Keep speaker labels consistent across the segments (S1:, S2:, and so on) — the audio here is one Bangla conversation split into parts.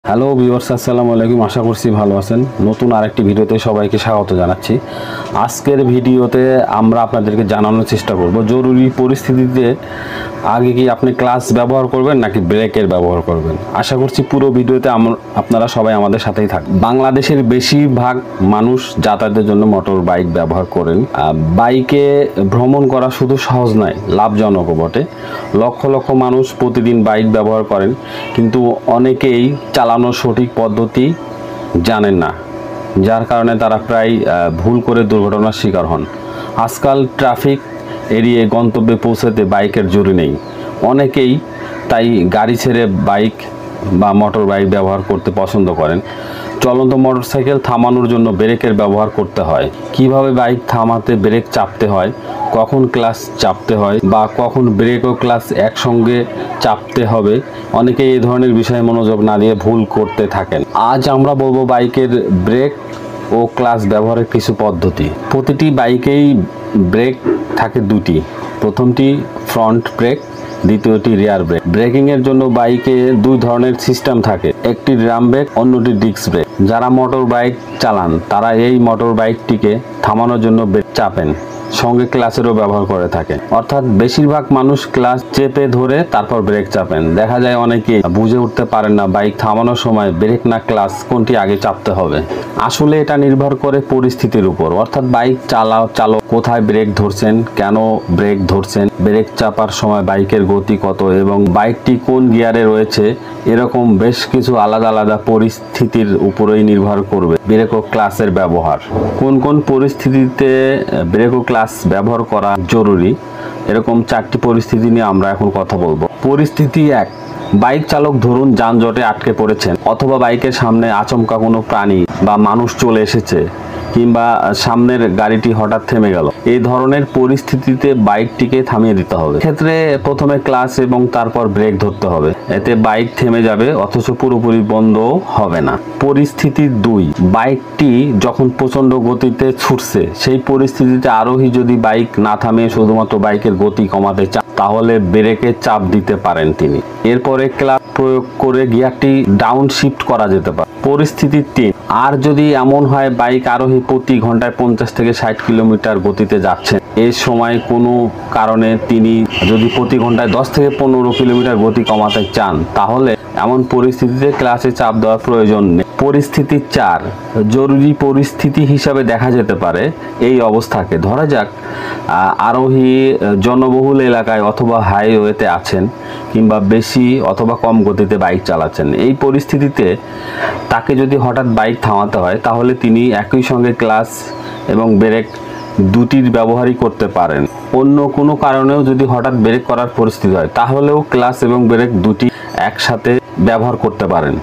S1: হ্যালো ভিউয়ার্স, আসসালামু আলাইকুম। আশা করছি ভালো আছেন। নতুন আরেকটি ভিডিওতে সবাইকে স্বাগত জানাচ্ছি। আজকের ভিডিওতে আমরা আপনাদেরকে জানানোর চেষ্টা করব জরুরি পরিস্থিতিতে আগে কি আপনি ক্লাচ ব্যবহার করবেন নাকি ব্রেকের ব্যবহার করবেন। আশা করছি পুরো ভিডিওতে আপনারা সবাই আমাদের সাথেই থাকবেন। বাংলাদেশের বেশিরভাগ মানুষ যাতায়াতের জন্য মোটর বাইক ব্যবহার করেন। বাইকে ভ্রমণ করা শুধু সহজ নয়, লাভজনকও বটে। লক্ষ লক্ষ মানুষ প্রতিদিন বাইক ব্যবহার করেন, কিন্তু অনেকেই চালানোর সঠিক পদ্ধতি জানেন না, যার কারণে তারা প্রায় ভুল করে দুর্ঘটনার শিকার হন। আজকাল ট্রাফিক এড়িয়ে গন্তব্যে পৌঁছাতে বাইকের জরুরি নেই। অনেকেই তাই গাড়ি ছেড়ে বাইক বা মোটর বাইক ব্যবহার করতে পছন্দ করেন। চলন্ত মোটরসাইকেল থামানোর জন্য ব্রেকের ব্যবহার করতে হয়। কিভাবে বাইক থামাতে ব্রেক চাপতে হয়, কখন ক্লাচ চাপতে হয় বা কখন ব্রেক ও ক্লাচ একসঙ্গে চাপতে হবে, অনেকেই এই ধরনের বিষয়ে মনোযোগ না দিয়ে ভুল করতে থাকেন। আজ আমরা বলবো বাইকের ব্রেক ও ক্লাচ ব্যবহারের কিছু পদ্ধতি। প্রতিটি বাইকেই ব্রেক থাকে দুটি। প্রথমটি ফ্রন্ট ব্রেক, দ্বিতীয়টি রিয়ার ব্রেক। ব্রেকিং এর জন্য বাইকে দুই ধরনের সিস্টেম থাকে, একটি ড্রাম ব্রেক, অন্যটি ডিস্ক ব্রেক। যারা মোটর বাইক চালান তারা এই মোটর বাইকটিকে থামানোর জন্য ব্রেক চাপেন, সঙ্গে ক্লাচেরও ব্যবহার করে থাকেন। অর্থাৎ বেশিরভাগ মানুষ ক্লাচ চেপে ধরে তারপর ব্রেক চাপেন। দেখা যায় অনেকে বুঝে উঠতে পারেন না বাইক থামানোর সময় ব্রেক না ক্লাচ কোনটি আগে চাপতে হবে। আসলে এটা নির্ভর করে পরিস্থিতির উপর, অর্থাৎ বাইক চালক কোথায় ব্রেক ধরছেন, কেন ব্রেক ধরছেন, ব্রেক চাপার সময় বাইকের গতি কত এবং বাইকটি কোন গিয়ারে রয়েছে, এরকম বেশ কিছু আলাদা আলাদা পরিস্থিতির উপরেই নির্ভর করবে ব্রেক ও ক্লাচের ব্যবহার। কোন কোন পরিস্থিতিতে ব্রেক ও ক্লাচ ব্যবহার করা জরুরি, এরকম চারটি পরিস্থিতি নিয়ে আমরা এখন কথা বলবো। পরিস্থিতি 1, বাইক চালক ধরুন যানজটে আটকে পড়েছেন, অথবা বাইকের সামনে আচমকা কোনো প্রাণী বা মানুষ চলে এসেছে, কিংবা সামনের গাড়িটি হঠাৎ থেমে গেল। এই ধরনের পরিস্থিতিতে বাইকটিকে থামিয়ে দিতে হবে। ক্ষেত্রে প্রথমে ক্লাচ এবং তারপর ব্রেক ধরতে হবে, এতে বাইক থেমে যাবে অথচ পুরোপুরি বন্ধ হবে না। পরিস্থিতি 2, বাইকটি যখন প্রচন্ড গতিতে ছুটছে, সেই পরিস্থিতিতে আরোহী যদি বাইক না থামিয়ে শুধুমাত্র বাইকের গতি কমাতে চান, তাহলে ব্রেকে চাপ দিতে পারেন তিনি। এরপরে ক্লাচ প্রয়োগ করে গিয়ারটি ডাউন শিফট করা যেতে পারে। পরিস্থিতি 3, আর যদি এমন হয় বাইক আরোহী প্রতি ঘন্টায় 50 থেকে 60 কিলোমিটার গতিতে যাচ্ছেন, এই সময় কোনো কারণে তিনি যদি প্রতি ঘন্টায় 10 থেকে 15 কিলোমিটার গতি কমাতে চান, তাহলে এমন পরিস্থিতিতে ক্লাচে চাপ দেওয়ার প্রয়োজন নেই। পরিস্থিতি 4, জরুরি পরিস্থিতি হিসাবে দেখা যেতে পারে এই অবস্থাকে। ধরা যাক আরোহী জনবহুল এলাকায় অথবা হাইওয়েতে আছেন, কিংবা বেশি অথবা কম গতিতে বাইক চালাচ্ছেন। এই পরিস্থিতিতে তাকে যদি হঠাৎ বাইক থামাতে হয়, তাহলে তিনি একই সঙ্গে ক্লাচ এবং ব্রেক দুটির ব্যবহারই করতে পারেন। অন্য কোনো কারণেও যদি হঠাৎ ব্রেক করার পরিস্থিতি হয়, তাহলেও ক্লাচ এবং ব্রেক দুটি একসাথে ব্যবহার করতে পারেন।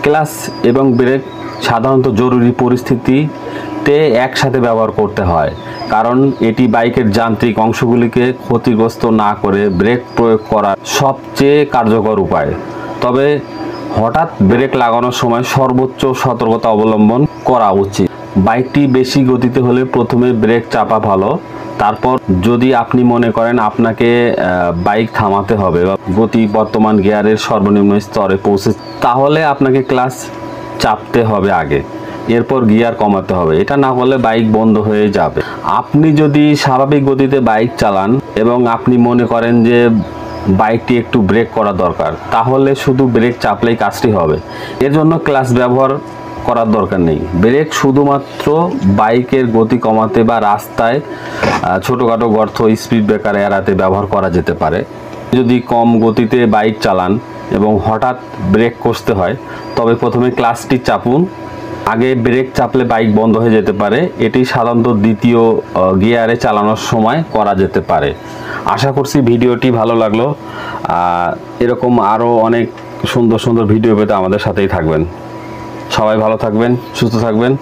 S1: ক্লাচ এবং ব্রেক সাধারণত জরুরি পরিস্থিতিতে একসাথে ব্যবহার করতে হয়, কারণ এটি বাইকের যান্ত্রিক অংশগুলিকে ক্ষতিগ্রস্ত না করে ব্রেক প্রয়োগ করার সবচেয়ে কার্যকর উপায়। তবে হঠাৎ ব্রেক লাগানোর সময় সর্বোচ্চ সতর্কতা অবলম্বন করা উচিত। বাইকটি বেশি গতিতে হলে প্রথমে ব্রেক চাপা ভালো, তারপর যদি আপনি মনে করেন আপনাকে বাইক থামাতে হবে বা গতি বর্তমান গিয়ারের সর্বনিম্ন স্তরে পৌঁছে, তাহলে আপনাকে ক্লাচ চাপতে হবে আগে, এরপর গিয়ার কমাতে হবে। এটা না হলে বাইক বন্ধ হয়ে যাবে। আপনি যদি স্বাভাবিক গতিতে বাইক চালান এবং আপনি মনে করেন যে বাইকটি একটু ব্রেক করা দরকার, তাহলে শুধু ব্রেক চাপলেই কাজটি হবে। এর জন্য ক্লাচ ব্যবহার করার দরকার নেই। ব্রেক শুধুমাত্র বাইকের গতি কমাতে বা রাস্তায় ছোটোখাটো গর্ত, স্পিড ব্রেকার এড়াতে ব্যবহার করা যেতে পারে। যদি কম গতিতে বাইক চালান এবং হঠাৎ ব্রেক কষতে হয়, তবে প্রথমে ক্লাচটি চাপুন। আগে ব্রেক চাপলে বাইক বন্ধ হয়ে যেতে পারে। এটি সাধারণত দ্বিতীয় গিয়ারে চালানোর সময় করা যেতে পারে। আশা করছি ভিডিওটি ভালো লাগলো। এরকম আরও অনেক সুন্দর সুন্দর ভিডিও পেতে আমাদের সাথেই থাকবেন। সবাই ভালো থাকবেন, সুস্থ থাকবেন।